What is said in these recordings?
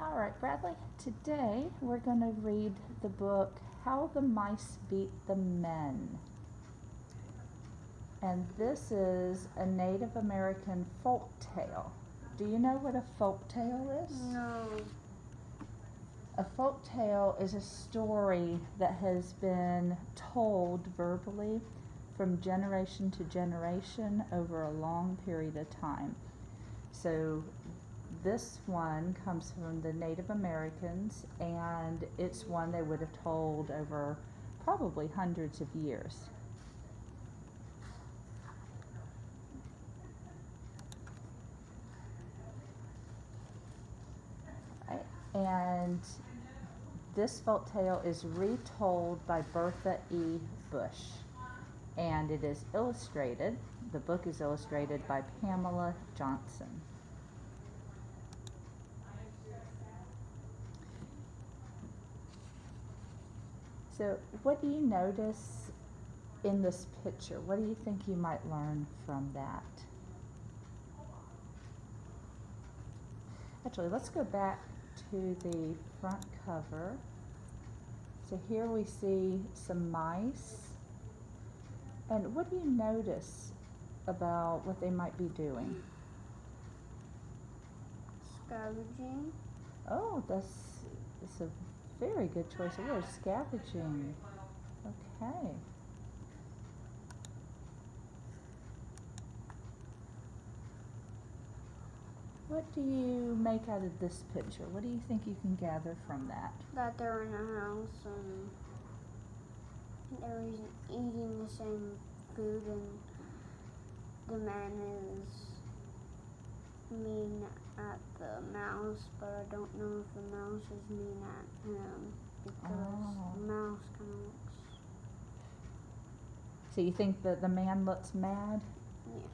All right, Bradley, today we're going to read the book How the Mice Beat the Men. And this is a Native American folk tale. Do you know what a folk tale is? No. A folk tale is a story that has been told verbally from generation to generation over a long period of time. So this one comes from the Native Americans, and it's one they would have told over probably hundreds of years. Right? And this folk tale is retold by Bertha E. Bush, and it is illustrated. The book is illustrated by Pamela Johnson. So, what do you notice in this picture? What do you think you might learn from that? Actually, let's go back to the front cover. So here we see some mice. And what do you notice about what they might be doing? Scavenging. Oh, that's a very good choice of words, scavenging. Okay. What do you make out of this picture? What do you think you can gather from that? That they're in a house and they're eating the same food, and the man is mean at the mouse, but I don't know if the mouse is mean at him because the mouse kind of looks. So you think that the man looks mad? Yeah.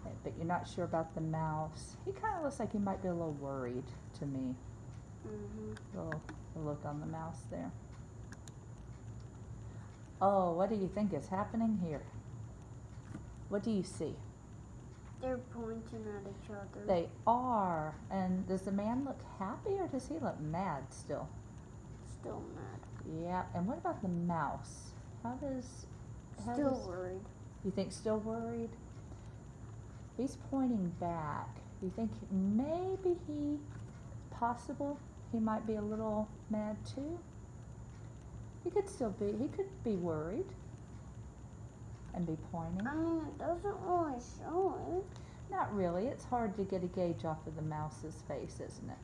Okay, but you're not sure about the mouse. He kind of looks like he might be a little worried to me. The look on the mouse there. Oh, what do you think is happening here? What do you see? They're pointing at each other. They are. And does the man look happy or does he look mad still? Still mad. Yeah. And what about the mouse? Still worried. You think still worried? He's pointing back. You think maybe he might be a little mad too? He could be worried and be pointing. I mean, it doesn't really show it. Not really. It's hard to get a gauge off of the mouse's face, isn't it?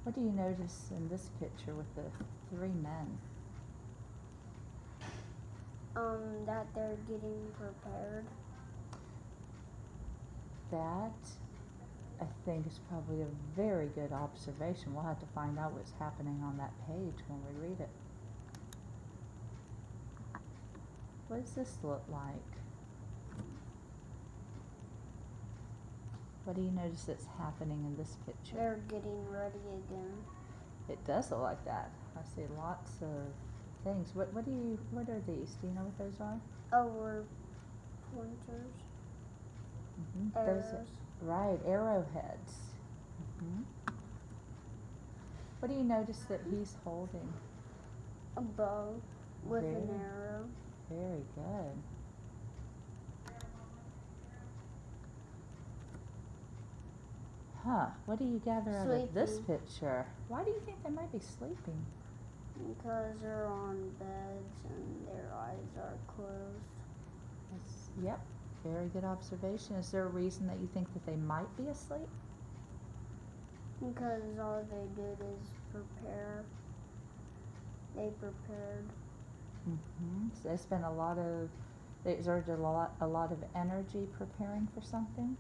What do you notice in this picture with the three men? That they're getting prepared. That, I think, is probably a very good observation. We'll have to find out what's happening on that page when we read it. What does this look like? What do you notice that's happening in this picture? They're getting ready again. It does look like that. I see lots of things. What are these? Do you know what those are? Oh, we're pointers. Those Arrows. right, arrowheads. What do you notice that he's holding? A bow with an arrow. Very good. Huh, what do you gather out of this picture? Why do you think they might be sleeping? Because they're on beds and their eyes are closed. Yep, very good observation. Is there a reason that you think that they might be asleep? Because all they did is prepare. They prepared. So they spent they exerted a lot of energy preparing for something?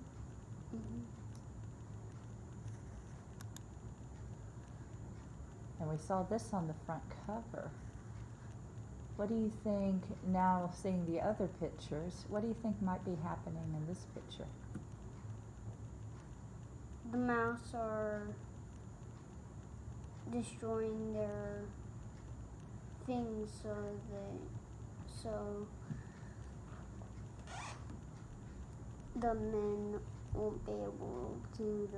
And we saw this on the front cover. What do you think, now seeing the other pictures, what do you think might be happening in this picture? The mouse are destroying their things so the men won't be able to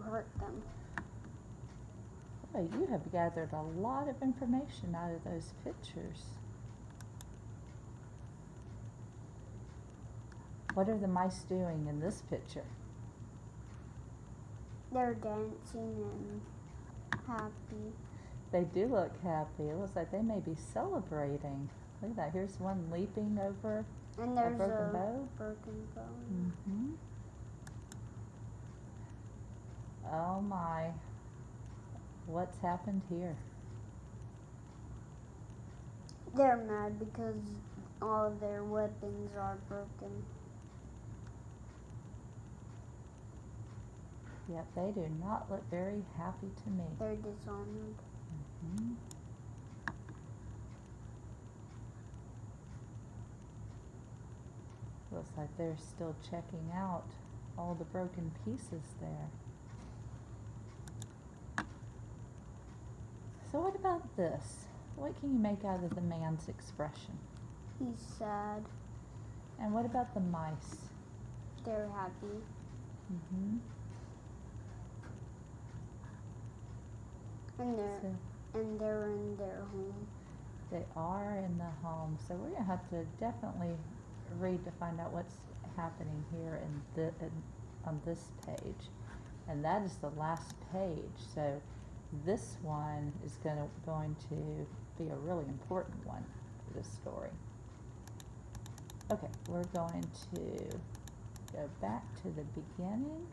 hurt them. Well, you have gathered a lot of information out of those pictures. What are the mice doing in this picture? They're dancing and happy. They do look happy. It looks like they may be celebrating. Look at that. Here's one leaping over And a there's broken bow. broken bow. Mm-hmm. Oh my. What's happened here? They're mad because all of their weapons are broken. Yep, they do not look very happy to me. They're dishonored. Mhm. Looks like they're still checking out all the broken pieces there. So what about this? What can you make out of the man's expression? He's sad. And what about the mice? They're happy. Mm-hmm. And they're So in their home. they are in the home. So we're gonna have to definitely read to find out what's happening here on this page. And that is the last page. So this one is going to be a really important one for this story. Okay, we're going to go back to the beginning.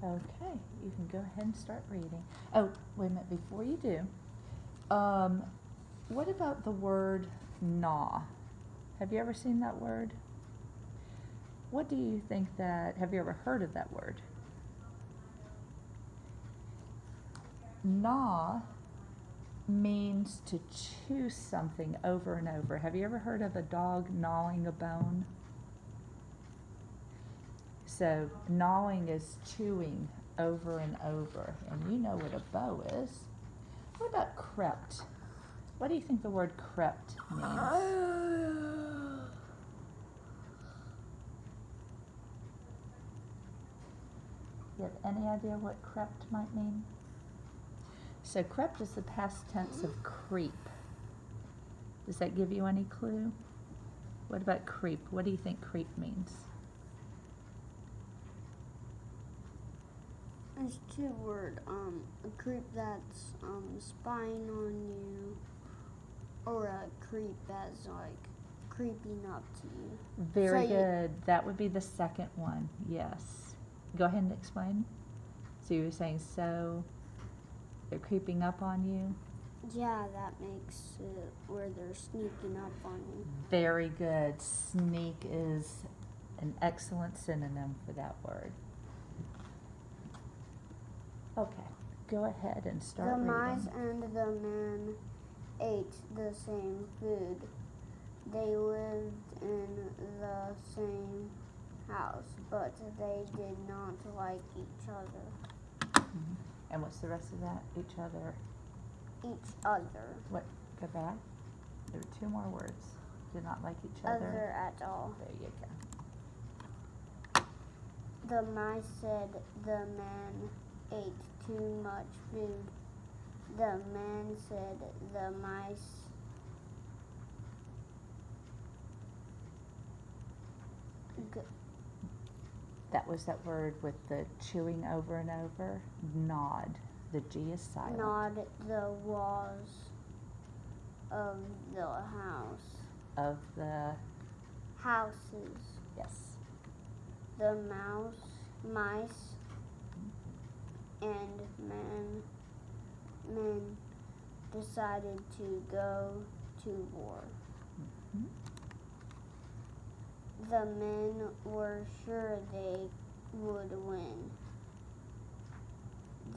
Okay, you can go ahead and start reading. Oh, wait a minute, before you do, what about the word gnaw? Have you ever seen that word? What do you think have you ever heard of that word? Gnaw means to chew something over and over. Have you ever heard of a dog gnawing a bone? So gnawing is chewing over and over, and you know what a bow is. What about crept? What do you think the word crept means? You have any idea what crept might mean? So crept is the past tense of creep. Does that give you any clue? What about creep? What do you think creep means? There's two words. A creep that's spying on you, or a creep that's like creeping up to you. Very good. That would be the second one. Yes. Go ahead and explain. So you were saying so they're creeping up on you? Yeah, that makes it where they're sneaking up on you. Very good. Sneak is an excellent synonym for that word. Okay, go ahead and start The reading. mice and the man ate the same food. They lived in the same house, but they did not like each other. Mhm. And what's the rest of that? Each other. Each other. What? Go back. There were two more words. Did not like each Other other. at all. There you go. The mice said the man ate too much food. The man said the mice That was that word with the chewing over and over. Gnawed. The G is silent. gnawed the walls of the house. Of the Houses. yes. The mice, and men decided to go to war. Mhm. The men were sure they would win.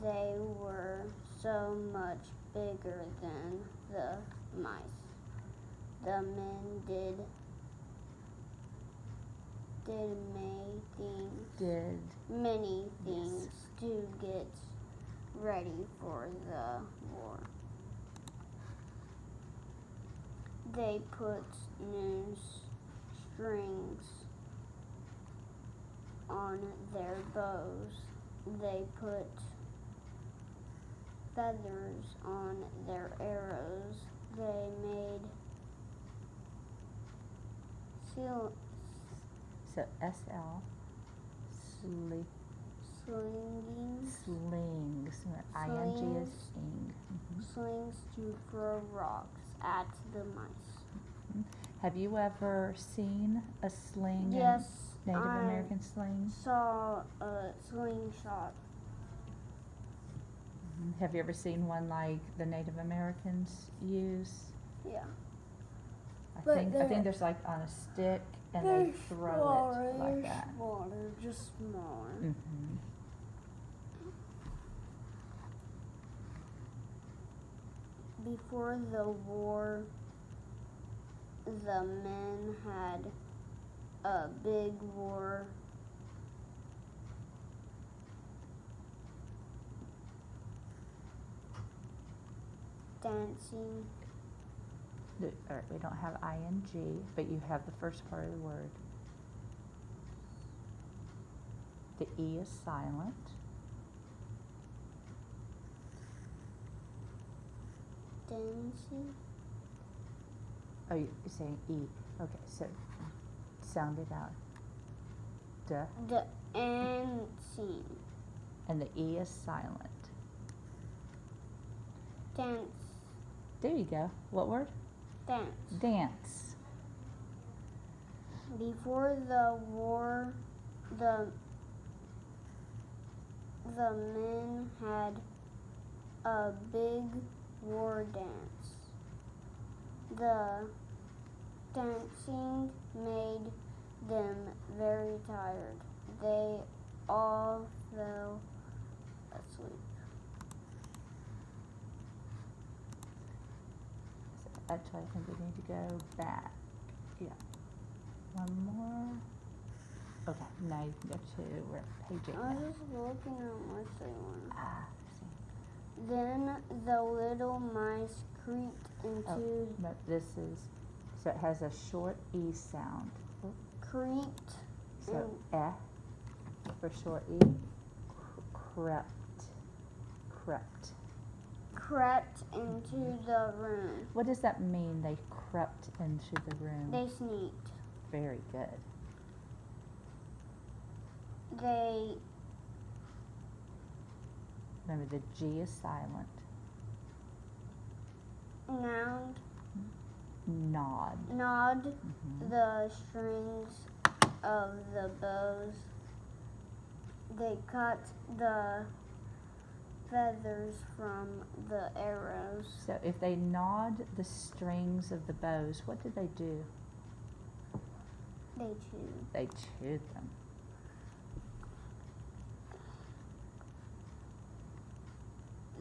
They were so much bigger than the mice. The men did many things Yes. to get ready for the war. they put new strings on their bows. They put feathers on their arrows. They made So SL, slings, slinging ing is ing. slings to throw rocks at the mice. Have you ever seen a sling? Yes, Native I American sling? saw a slingshot. Have you ever seen one like the Native Americans use? Yeah. I But think they're- there's like on a stick and They're they throw smaller, it like they're that. smaller, just smaller. Mm-hmm. Before the war, the men had a big war. Dancing. Alright, we don't have ing, but you have the first part of the word. The E is silent. Dancing. Oh, you're saying E. Okay, so sound it out. Duh. Dancing. And the E is silent. Dance. There you go. What word? Dance. Dance. Before the war, the men had a big war dance. The dancing made them very tired. They all fell asleep. So actually, I think we need to go back. Yeah. One more. Okay, now you can go to, we're at page 8 I now. was just looking at what they wanted. Ah, see. Then the little mice creeped into No, this is, so it has a short E sound. creeped So, for short E, crept, crept. crept into the room. What does that mean, they crept into the room? They sneaked. Very good. They Remember, the G is silent. gnawed Mhm. the strings of the bows. They cut the feathers from the arrows. So if they gnawed the strings of the bows, what did they do? They chewed. They chewed them.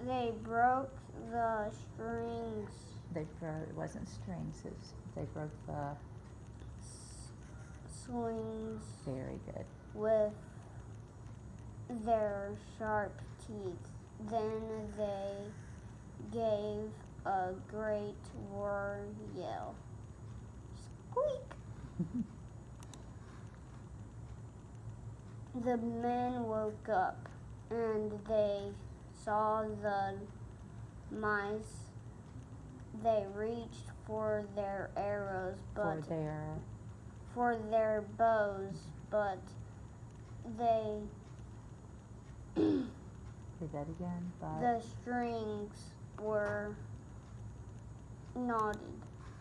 They broke the strings. They broke, it wasn't strings, they broke the, Slings very good. with their sharp teeth. Then they gave a great war yell. Squeak! The men woke up and they saw the mice. They reached for their arrows, but for their bows, but they Say that again, but the strings were gnawed.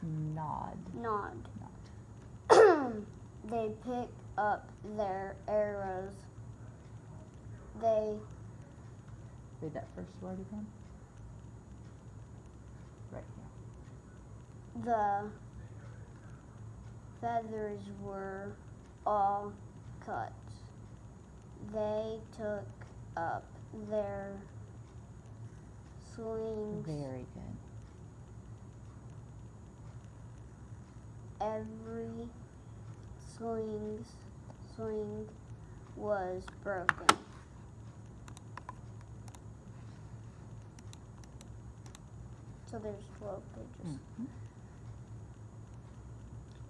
gnawed. Gnawed. Gnawed. They picked up their arrows. They Read that first word again. Right here. the feathers were all cut. They took up their slings. Very good. Every sling was broken. So there's 12 pages. Mhm.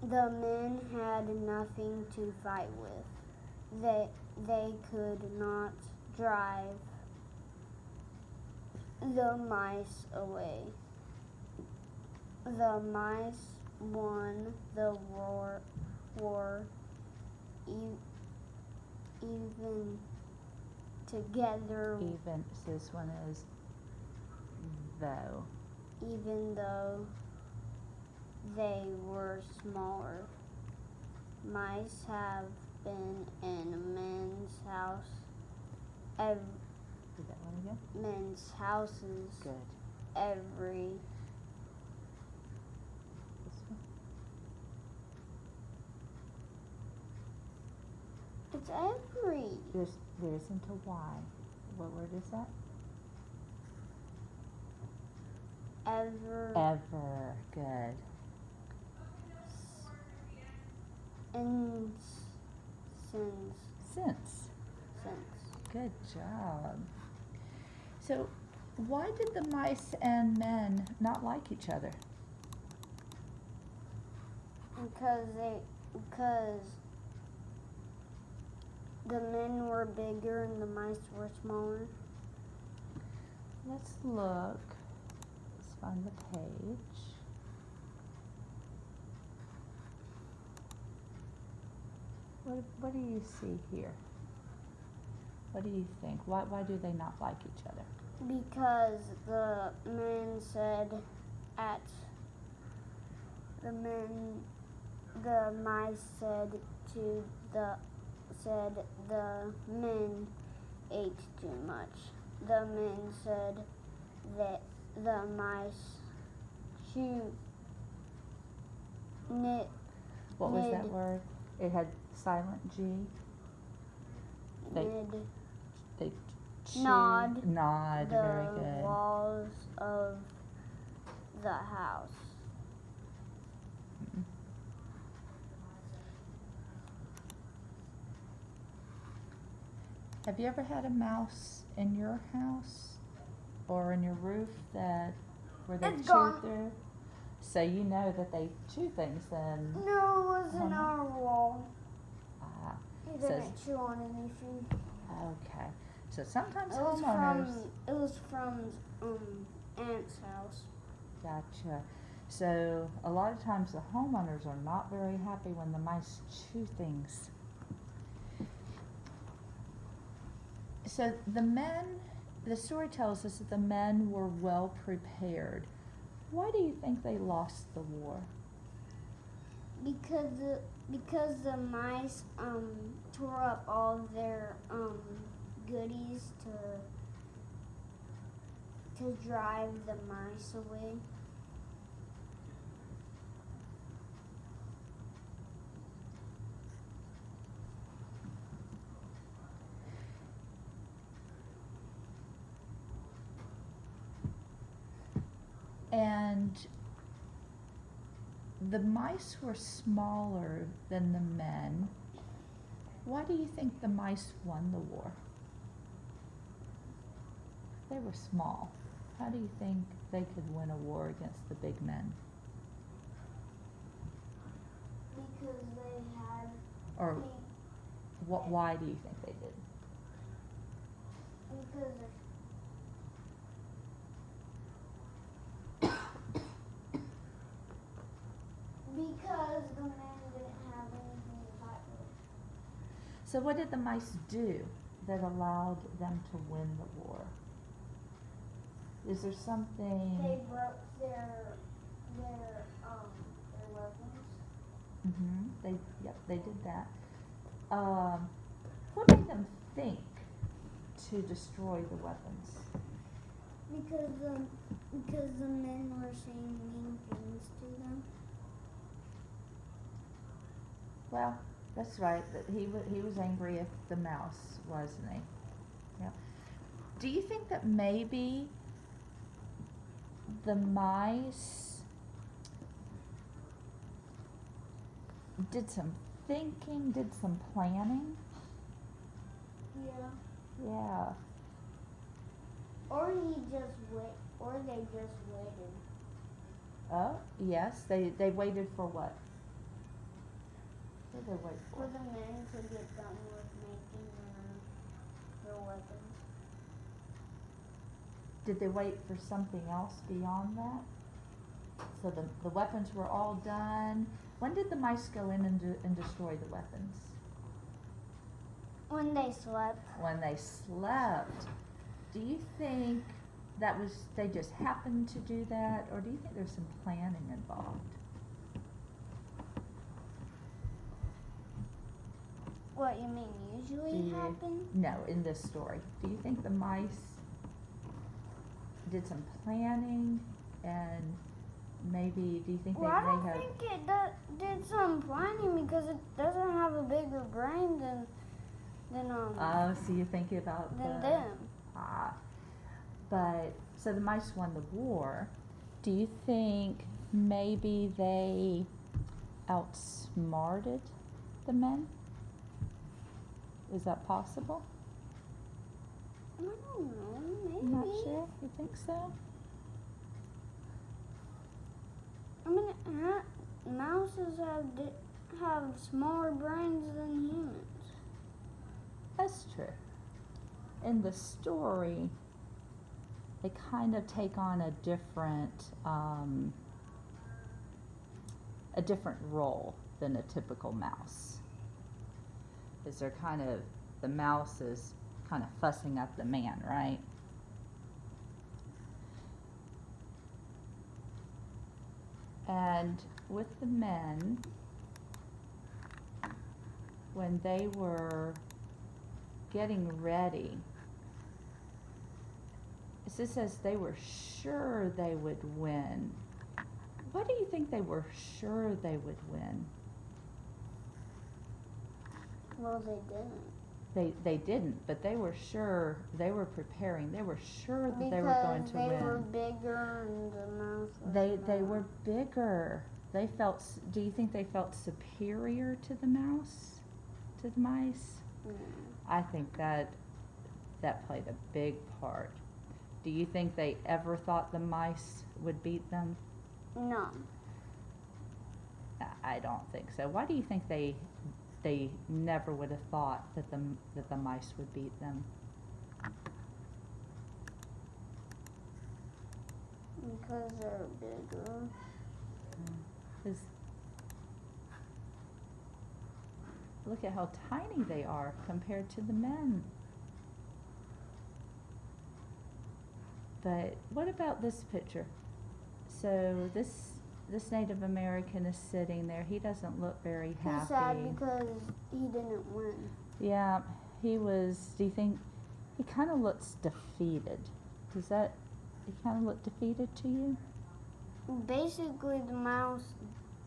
the men had nothing to fight with. They could not drive the mice away. The mice won the war even together, Even, so this one is though. even though they were smaller. Mice have been in men's house, Do that one again. men's houses Good. every This one. it's every There isn't a Y. What word is that? ever Ever. Good. and since. Good job. So, why did the mice and men not like each other? Because the men were bigger and the mice were smaller. Let's look. Let's find the page. What do you see here? What do you think? Why do they not like each other? Because the men said the mice said the men ate too much. The men said that the mice knit. What was that Mid. word? It had silent G. They chewed. Nod Nod. Very the good. walls of the house. Mm. Have you ever had a mouse in your house or in your roof where they It's chew gone. through? So you know that they chew things then. No, it was in Uh-huh. our wall. Ah, He Says- didn't chew on anything. okay. So sometimes It was homeowners. from Aunt's house. Gotcha. So a lot of times the homeowners are not very happy when the mice chew things. So the story tells us that the men were well prepared. Why do you think they lost the war? Because the mice tore up all their goodies to drive the mice away. And the mice were smaller than the men. Why do you think the mice won the war? They were small. How do you think they could win a war against the big men? Because they had Or why do you think they did? because because the men didn't have anything to fight with. So what did the mice do that allowed them to win the war? Is there something? They broke their weapons. They did that. What made them think to destroy the weapons? Because the men were saying mean things to them. Well, that's right. That he was angry at the mouse, wasn't he? Yeah. Do you think that maybe the mice did some thinking, did some planning? Yeah. Yeah. Or they just waited. Oh, yes. They waited for what? What did they wait For for? the men to get done with making their weapons. Did they wait for something else beyond that? So the weapons were all done. When did the mice go in and destroy the weapons? When they slept. When they slept. Do you think that was, they just happened to do that, or do you think there's some planning involved? What you mean usually happen? No, in this story. Do you think the mice did some planning, and maybe, do you think Well, I they don't have? think it did some planning because it doesn't have a bigger brain than Oh, so you're thinking about them. But, so the mice won the war. Do you think maybe they outsmarted the men? Is that possible? I don't know, maybe. I'm not sure. You think so? I mean, mouses have smaller brains than humans. That's true. In the story, they kind of take on a different role than a typical mouse. Because they're kind of, the mouse is kind of fussing up the man, right? And with the men, when they were getting ready, it says they were sure they would win. What do you think they were sure they would win? Well, they didn't. They didn't, but they were sure, they were preparing, they were sure that they were going to win. Because they were bigger and the mouse was They were bigger. They felt, do you think they felt superior to the mouse? To the mice? Yeah. I think that played a big part. Do you think they ever thought the mice would beat them? No. I don't think so. Why do you think they never would have thought that the mice would beat them? Because they're bigger. 'Cause look at how tiny they are compared to the men. But what about this picture? So this Native American is sitting there. He doesn't look very happy. He's sad because he didn't win. Yeah, he was. Do you think he kind of looks defeated? Does that? He kind of look defeated to you? Basically, the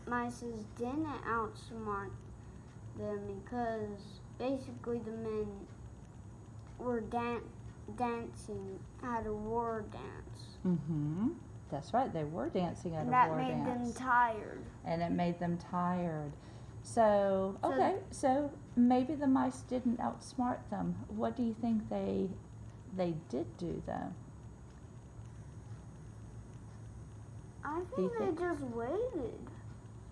mice didn't outsmart them because basically the men were dancing at a war dance. Mm-hmm. That's right. They were dancing at a war That dance. made them tired. And it made them tired. So, okay, so maybe the mice didn't outsmart them. What do you think they did do, though? I Do you think they think- just waited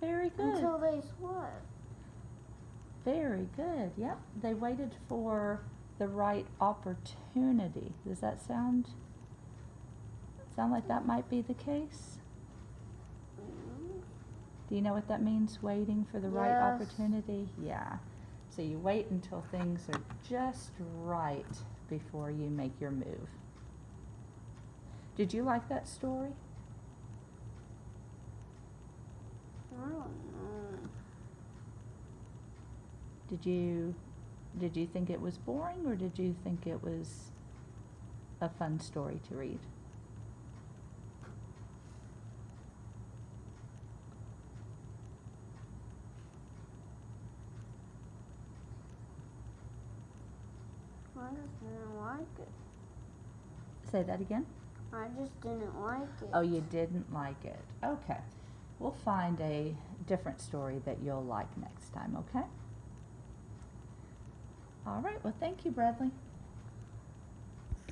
Very good. until they slept. Very good. Yep. They waited for the right opportunity. Does that sound like that might be the case? Mm. Do you know what that means, waiting for the right Yes. opportunity? Yeah. So you wait until things are just right before you make your move. Did you like that story? I don't know. Did you think it was boring, or did you think it was a fun story to read? I just didn't like it. Say that again? I just didn't like it. Oh, you didn't like it. Okay. We'll find a different story that you'll like next time, okay? All right. Well, thank you, Bradley.